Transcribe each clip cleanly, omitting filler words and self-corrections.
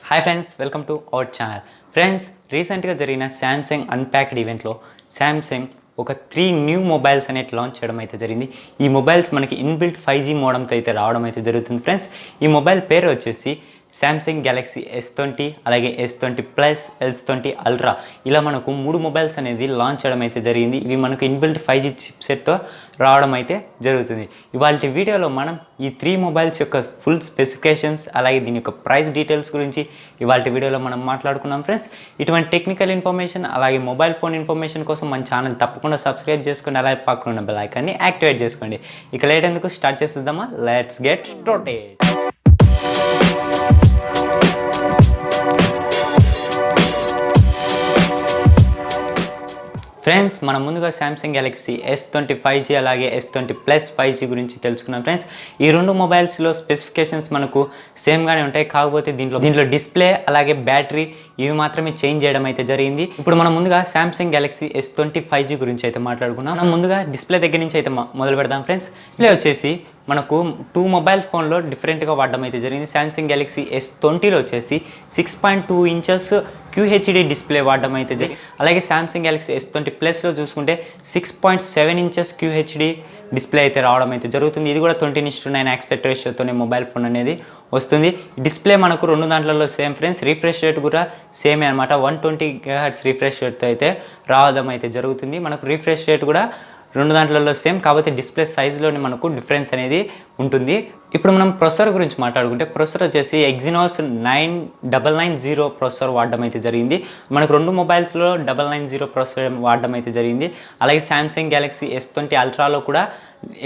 Hi friends, welcome to our channel. Friends, రీసెంట్గా జరిగిన Samsung unpacked ఈవెంట్లో శాంసంగ్ ఒక 3 న్యూ మొబైల్స్ అనేవి లాంచ్ చేయడం అయితే జరిగింది. ఈ మొబైల్స్ మనకి ఇన్బిల్ట్ 5G మోడమ్తో అయితే రావడం అయితే జరుగుతుంది. ఫ్రెండ్స్, ఈ మొబైల్ పేరు వచ్చేసి శాంసంగ్ గెలాక్సీ S20, అలాగే S20 ప్లస్, S20 అల్ట్రా, ఇలా మనకు 3 మొబైల్స్ అనేది లాంచ్ చేయడం అయితే జరిగింది. ఇవి మనకు ఇన్బిల్ట్ 5G చిప్సెట్తో రావడం అయితే జరుగుతుంది. ఇవాళ వీడియోలో మనం ఈ 3 మొబైల్స్ యొక్క ఫుల్ స్పెసిఫికేషన్స్, అలాగే దీని యొక్క ప్రైస్ డీటెయిల్స్ గురించి ఇవాళ వీడియోలో మనం మాట్లాడుకున్నాం. ఫ్రెండ్స్, ఇటువంటి టెక్నికల్ ఇన్ఫర్మేషన్ అలాగే మొబైల్ ఫోన్ ఇన్ఫర్మేషన్ కోసం మన ఛానల్ తప్పకుండా సబ్స్క్రైబ్ చేసుకోండి, అలాగే పక్కన ఉన్న బెల్ ఐకాన్ని యాక్టివేట్ చేసుకోండి. ఇక లేట్ ఎందుకు స్టార్ట్ చేసేద్దామా? Let's get started. ఫ్రెండ్స్, మనం ముందుగా శాంసంగ్ గెలాక్సీ S20 5G అలాగే S20 ప్లస్ 5G గురించి తెలుసుకున్నాం. ఫ్రెండ్స్, ఈ రెండు మొబైల్స్లో స్పెసిఫికేషన్స్ మనకు సేమ్గానే ఉంటాయి. కాకపోతే దీంట్లో డిస్ప్లే అలాగే బ్యాటరీ ఇవి మాత్రమే చేంజ్ చేయడం అయితే జరిగింది. ఇప్పుడు మనం ముందుగా శాంసంగ్ గెలాక్సీ S20 5G గురించి అయితే మాట్లాడుకున్నాం. మనం ముందుగా డిస్ప్లే దగ్గర నుంచి అయితే మొదలు పెడదాం. ఫ్రెండ్స్, డిస్ప్లే వచ్చేసి మనకు 2 మొబైల్ ఫోన్లో డిఫరెంట్గా వాడడం అయితే జరిగింది. శాంసంగ్ గెలాక్సీ S20లో వచ్చేసి 6.2 ఇంచెస్ QHD డిస్ప్లే వాడడం అయితే జరిగింది. అలాగే శాంసంగ్ గెలాక్సీ S20 ప్లస్లో చూసుకుంటే 6.7 ఇంచెస్ QHD డిస్ప్లే అయితే రావడం అయితే జరుగుతుంది. ఇది కూడా 20:9 ఆస్పెక్ట్ రేషియోతోనే మొబైల్ ఫోన్ అనేది వస్తుంది. డిస్ప్లే మనకు రెండు దాంట్లలో సేమ్. ఫ్రెండ్స్, రిఫ్రెష్ రేట్ కూడా సేమే అనమాట. 120 GHz రిఫ్రెష్ రేట్తో అయితే రావడం అయితే జరుగుతుంది. మనకు రిఫ్రెష్ రేట్ కూడా రెండు దాంట్లలో సేమ్, కాబట్టి డిస్ప్లే సైజులోనే మనకు డిఫరెన్స్ అనేది ఉంటుంది. ఇప్పుడు మనం ప్రొసెసర్ గురించి మాట్లాడుకుంటే ప్రొసెసర్ వచ్చేసి Exynos 9990 ప్రొసెసర్ వాడడం అయితే జరిగింది. మనకు రెండు మొబైల్స్లో 990 ప్రొసెసర్ వాడడం అయితే జరిగింది. అలాగే శాంసంగ్ గెలాక్సీ S20 అల్ట్రాలో కూడా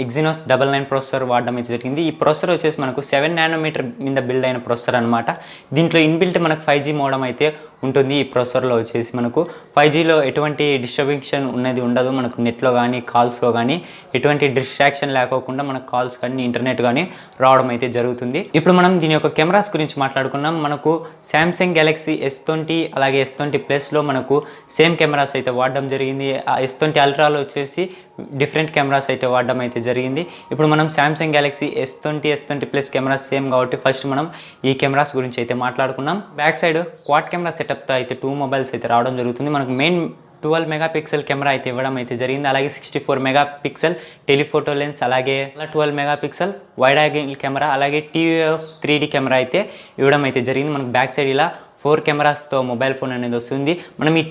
Exynos 99 ప్రొసెసర్ వాడడం అయితే జరిగింది. ఈ ప్రొసెసర్ వచ్చేసి మనకు 7 నానోమీటర్ మీద బిల్డ్ అయిన ప్రొసెసర్ అనమాట. దీంట్లో ఇన్బిల్ట్ మనకు 5G మోడమ్ అయితే ఉంటుంది. ఈ ప్రొసెసర్లో వచ్చేసి మనకు 5Gలో ఎటువంటి డిస్ట్రిబ్యూషన్ ఉన్నది ఉండదు. మనకు నెట్లో కానీ కాల్స్లో కానీ ఎటువంటి డిస్ట్రాక్షన్ లేకోకుండా మనకు కాల్స్ కానీ ఇంటర్నెట్ కానీ రావడం అయితే జరుగుతుంది. ఇప్పుడు మనం దీని యొక్క కెమెరాస్ గురించి మాట్లాడుకున్నాం. మనకు శాంసంగ్ గెలాక్సీ S20 అలాగే S20 ప్లస్లో మనకు సేమ్ కెమెరాస్ అయితే వాడడం జరిగింది. S20 అల్ట్రాలో వచ్చేసి డిఫరెంట్ కెమెరాస్ అయితే వాడడం అయితే జరిగింది. ఇప్పుడు మనం Samsung Galaxy S20 plus cameras same కాబట్టి ఫస్ట్ మనం ఈ కెమెరాస్ గురించి అయితే మాట్లాడుకున్నాం. బ్యాక్ సైడ్ క్వాడ్ కెమెరా సెటప్తో అయితే 2 మొబైల్స్ అయితే రావడం జరుగుతుంది. మనకు మెయిన్ 12 మెగాపిక్సెల్ కెమెరా అయితే ఇవ్వడం అయితే జరిగింది. అలాగే 64 మెగాపిక్సెల్ టెలిఫోటో లెన్స్, అలాగే 12 మెగాపిక్సెల్ వైడ్ యాంగిల్ కెమెరా, అలాగే TOF 3D కెమెరా అయితే ఇవ్వడం అయితే జరిగింది. మనకు బ్యాక్ సైడ్ ఇలా 4 కెమెరాస్తో మొబైల్ ఫోన్ అనేది వస్తుంది. మనం ఈ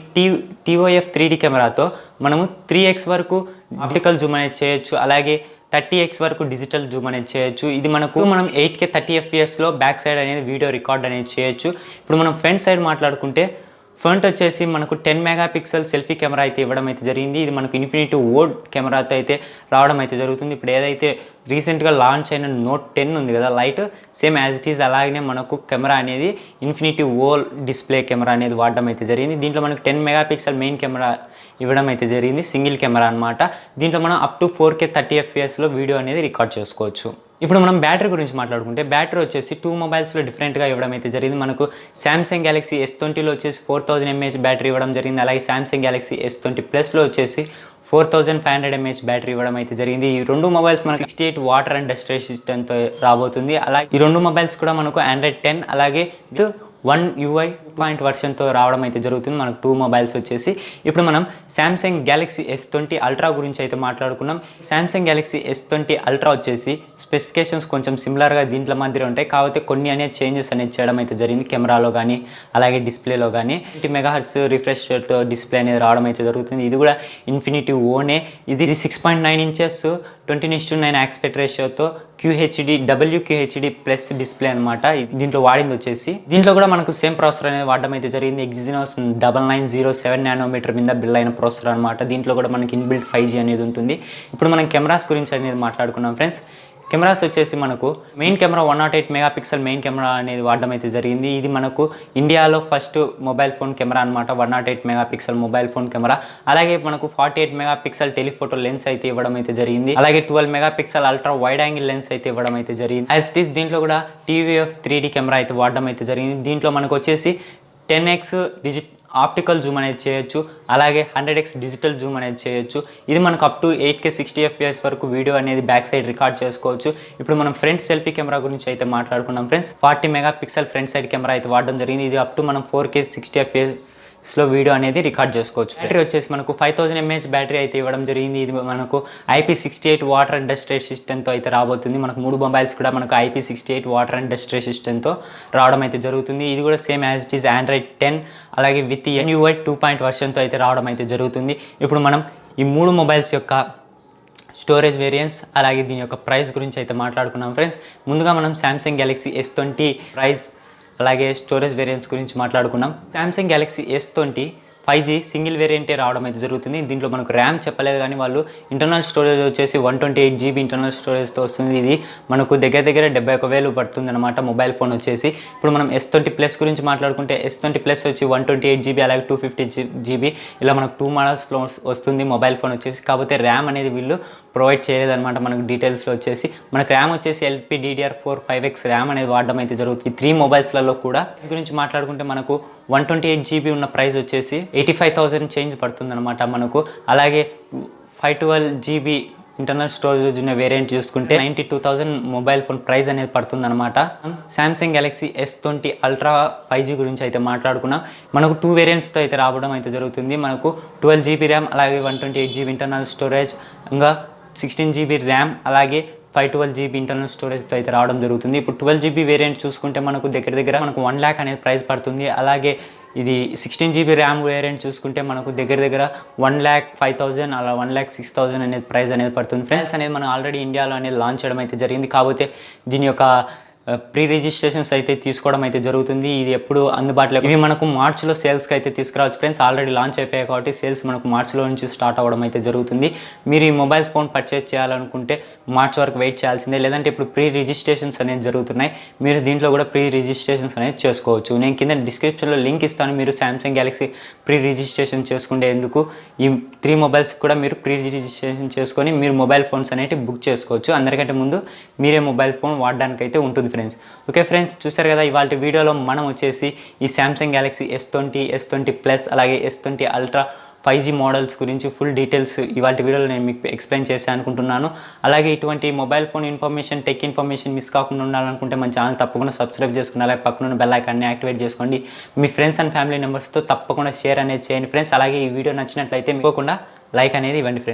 TOF 3D కెమెరాతో మనము 3x వరకు ఆప్టికల్ జూమ్ అనేది చేయొచ్చు, అలాగే 30x వరకు డిజిటల్ జూమ్ అనేది చేయొచ్చు. ఇది మనం 8K 30 FPSలో బ్యాక్ సైడ్ అనేది వీడియో రికార్డ్ అనేది చేయొచ్చు. ఇప్పుడు మనం ఫ్రంట్ సైడ్ మాట్లాడుకుంటే ఫ్రంట్ వచ్చేసి మనకు 10 మెగాపిక్సెల్ సెల్ఫీ కెమెరా అయితే ఇవ్వడం అయితే జరిగింది. ఇది మనకు ఇన్ఫినిటీ ఓడ్ కెమెరాతో అయితే రావడం అయితే జరుగుతుంది. ఇప్పుడు ఏదైతే రీసెంట్గా లాంచ్ అయిన Note 10 ఉంది కదా light, same as it is అలాగనే మనకు కెమెరా అనేది ఇన్ఫినిటీ ఓల్ డిస్ప్లే కెమెరా అనేది వాడడం అయితే జరిగింది. దీంట్లో మనకు 10 మెగాపిక్సెల్ మెయిన్ కెమెరా ఇవ్వడం అయితే జరిగింది, సింగిల్ కెమెరా అనమాట. దీంట్లో మనం అప్ టు 4K 30 FPSలో వీడియో అనేది రికార్డ్ చేసుకోవచ్చు. ఇప్పుడు మనం బ్యాటరీ గురించి మాట్లాడుకుంటే బ్యాటరీ వచ్చేసి 2 మొబైల్స్లో డిఫరెంట్గా ఇవ్వడం అయితే జరిగింది. మనకు శాంసంగ్ గెలాక్సీ S20లో వచ్చేసి 4000 mAh బ్యాటరీ ఇవ్వడం జరిగింది. అలాగే శాంసంగ్ గెలాక్సీ S20 ప్లస్లో వచ్చేసి 4500 mAh బ్యాటరీ ఇవ్వడం అయితే జరిగింది. ఈ రెండు మొబైల్స్ మనకు 68 వాటర్ అండ్ డస్ట్ రెసిస్టెంట్తో రాబోతుంది. అలాగే ఈ రెండు మొబైల్స్ కూడా మనకు Android 10 అలాగే 1 UI 2.0 వర్షన్తో రావడం అయితే జరుగుతుంది. మనకు 2 మొబైల్స్ వచ్చేసి. ఇప్పుడు మనం శాంసంగ్ గెలాక్సీ S20 అల్ట్రా గురించి అయితే మాట్లాడుకున్నాం. శాంసంగ్ గెలాక్సీ S20 అల్ట్రా వచ్చేసి స్పెసిఫికేషన్స్ కొంచెం సిమిలర్గా దీంట్లో మధ్య ఉంటాయి. కాకపోతే కొన్ని అనేది చేంజెస్ అనేది చేయడం అయితే జరిగింది. కెమెరాలో కానీ అలాగే డిస్ప్లేలో కానీ 20 మెగాహెర్ట్జ్ రిఫ్రెష్ రేట్ డిస్ప్లే అనేది రావడం అయితే జరుగుతుంది. ఇది కూడా ఇన్ఫినిటీ ఓనే. ఇది 6.9 ఇంచెస్ 20:9 ఆస్పెక్ట్ రేషియోతో WQHD ప్లస్ డిస్ప్లే అనమాట. దీంట్లో వాడింది వచ్చేసి దీంట్లో కూడా మనకు సేమ్ ప్రాసెసర్ అనేది వాడడం అయితే జరిగింది. Exynos 9907 7 నానోమీటర్ మీద బిల్డ్ అయిన ప్రాసెసర్ అనమాట. దీంట్లో కూడా మనకి ఇన్బిల్ట్ 5G అనేది ఉంటుంది. ఇప్పుడు మనం కెమెరాస్ గురించి అనేది మాట్లాడుకున్నాం. ఫ్రెండ్స్, కెమెరాస్ వచ్చేసి మనకు main camera 108 megapixel main camera అనేది వాడడం అయితే జరిగింది. ఇది మనకు ఇండియాలో ఫస్ట్ మొబైల్ ఫోన్ కెమెరా అనమాట. 108 మెగాపిక్సెల్ మొబైల్ ఫోన్ కెమెరా. అలాగే మనకు 48 మెగాపిక్సెల్ టెలిఫోటో లెన్స్ అయితే ఇవ్వడం అయితే జరిగింది. అలాగే 12 megapixel ultra wide angle lens అయితే ఇవ్వడం అయితే జరిగింది. యాజ్ ఇట్ ఈస్ దీంట్లో కూడా TOF 3D కెమెరా అయితే వాడడం అయితే జరిగింది. దీంట్లో మనకు వచ్చేసి 10x ఆప్టికల్ జూమ్ అనేది చేయొచ్చు, అలాగే 100x డిజిటల్ జూమ్ అనేది చేయొచ్చు. ఇది మనకు అప్ టు 8K 60 FPS వరకు వీడియో అనేది బ్యాక్ సైడ్ రికార్డ్ చేసుకోవచ్చు. ఇప్పుడు మనం ఫ్రంట్ సెల్ఫీ కెమెరా గురించి అయితే మాట్లాడుకున్నాం friends. 40 megapixel front side camera అయితే వాడడం జరిగింది. ఇది అప్ టు మనం 4K 60 FPSలో వీడియో అనేది రికార్డ్ చేసుకోవచ్చు. బ్యాటరీ వచ్చేసి మనకు 5000 mAh బ్యాటరీ అయితే ఇవ్వడం జరిగింది. ఇది మనకు IP68 వాటర్ అండ్ డస్ట్ రెసిస్టెంట్తో అయితే రాబోతుంది. మనకు 3 మొబైల్స్ కూడా మనకు IP68 వాటర్ అండ్ డస్ట్ రెసిస్టెంట్తో రావడం అయితే జరుగుతుంది. ఇది కూడా same as it is Android 10 అలాగే విత్ MUI 2.0 వర్షన్తో అయితే రావడం అయితే జరుగుతుంది. ఇప్పుడు మనం ఈ 3 మొబైల్స్ యొక్క స్టోరేజ్ వేరియంట్స్ అలాగే దీని యొక్క ప్రైస్ గురించి అయితే మాట్లాడుకున్నాం ఫ్రెండ్స్. ముందుగా మనం Samsung Galaxy S20 ప్రైస్ అలాగే స్టోరేజ్ వేరియంట్స్ గురించి మాట్లాడుకున్నాం. Samsung Galaxy S20 5G single వేరియంటే రావడం అయితే జరుగుతుంది. దీంట్లో మనకు ర్యామ్ చెప్పలేదు కానీ వాళ్ళు ఇంటర్నల్ స్టోరేజ్ వచ్చేసి 128 GB ఇంటర్నల్ స్టోరేజ్తో వస్తుంది. ఇది మనకు దగ్గర 71,000 పడుతుంది అనమాట మొబైల్ ఫోన్ వచ్చేసి. ఇప్పుడు మనం S20 Plus గురించి మాట్లాడుకుంటే S20 Plus వచ్చి 128 GB అలాగే 250 GB ఇలా మనకు 2 మోడల్స్లో వస్తుంది మొబైల్ ఫోన్ వచ్చేసి. కాకపోతే ర్యామ్ అనేది వీళ్ళు ప్రొవైడ్ చేయలేదన్నమాట. మనకు డీటెయిల్స్లో వచ్చేసి మనకు ర్యామ్ వచ్చేసి LPDDR4 5X ర్యామ్ అనేది వాడడం అయితే జరుగుతుంది 3 మొబైల్స్లలో కూడా. గురించి మాట్లాడుకుంటే మనకు 128 GB ఉన్న ప్రైస్ వచ్చేసి 85,000 చేంజ్ పడుతుంది అనమాట మనకు. అలాగే 512 GB ఇంటర్నల్ స్టోరేజ్ ఉన్న వేరియంట్ చూసుకుంటే 92,000 మొబైల్ ఫోన్ ప్రైస్ అనేది పడుతుంది అనమాట. Samsung Galaxy S20 Ultra 5G గురించి అయితే మాట్లాడుకున్నాం. మనకు 2 వేరియంట్స్తో అయితే రావడం అయితే జరుగుతుంది. మనకు 12 GB ర్యామ్ అలాగే 128 GB ఇంటర్నల్ స్టోరేజ్, ఇంకా 16 GB ర్యామ్ అలాగే 512 GB ఇంటర్నల్ స్టోరేజ్తో అయితే రావడం జరుగుతుంది. ఇప్పుడు 12 GB వేరియంట్ చూసుకుంటే మనకు దగ్గర మనకు 1 lakh అనేది ప్రైస్ పడుతుంది. అలాగే ఇది 16 GB ర్యామ్ వేరియంట్ చూసుకుంటే మనకు దగ్గర 1,05,000 అలా 1,06,000 అనేది ప్రైస్ అనేది పడుతుంది ఫ్రెండ్స్. అనేది మనం ఆల్రెడీ ఇండియాలో అనేది లాంచ్ చేయడం అయితే జరిగింది. కాకపోతే దీని యొక్క ప్రీ రిజిస్ట్రేషన్స్ అయితే తీసుకోవడం అయితే జరుగుతుంది. ఇది ఎప్పుడు అందుబాటులో ఇవి మనకు మార్చ్లో సేల్స్కి అయితే తీసుకురావచ్చు ఫ్రెండ్స్. ఆల్రెడీ లాంచ్ అయిపోయాయి కాబట్టి సేల్స్ మనకు మార్చ్లో నుంచి స్టార్ట్ అవ్వడం అయితే జరుగుతుంది. మీరు ఈ మొబైల్ ఫోన్ పర్చేస్ చేయాలనుకుంటే మార్చ్ వరకు వెయిట్ చేయాల్సిందే. లేదంటే ఇప్పుడు ప్రీ రిజిస్ట్రేషన్స్ అనేది జరుగుతున్నాయి. మీరు దీంట్లో కూడా ప్రీ రిజిస్ట్రేషన్స్ అనేది చేసుకోవచ్చు. నేను కింద డిస్క్రిప్షన్లో లింక్ ఇస్తాను. మీరు Samsung Galaxy ప్రీ రిజిస్ట్రేషన్ చేసుకునేందుకు ఈ 3 మొబైల్స్ కూడా మీరు ప్రీ రిజిస్ట్రేషన్ చేసుకొని మీరు మొబైల్ ఫోన్స్ అనేవి బుక్ చేసుకోవచ్చు. అందరికంటే ముందు మీరే మొబైల్ ఫోన్ వాడడానికి అయితే ఉంటుంది ఫ్రెండ్స్. ఓకే ఫ్రెండ్స్, చూసారు కదా ఇవాళ వీడియోలో మనం వచ్చేసి ఈ Samsung Galaxy S20, S20 Plus అలాగే S20 Ultra 5G మోడల్స్ గురించి ఫుల్ డీటెయిల్స్ ఇవాళ వీడియోలో నేను మీకు ఎక్స్ప్లెయిన్ చేశాను అనుకుంటున్నాను. అలాగే ఇటువంటి mobile phone information, tech information miss కాకుండా ఉండాలనుకుంటే మన ఛానల్ తప్పకుండా సబ్స్క్రైబ్ చేసుకుని అలాగే పక్కన బెల్ ఐకాన్ని యాక్టివేట్ చేసుకోండి. మీ ఫ్రెండ్స్ అండ్ ఫ్యామిలీ మెంబర్స్తో తప్పకుండా షేర్ అనేది చేయండి ఫ్రెండ్స్. అలాగే ఈ వీడియో నచ్చినట్లయితే తప్పకుండా లైక్ అనేది ఇవ్వండి ఫ్రెండ్స్.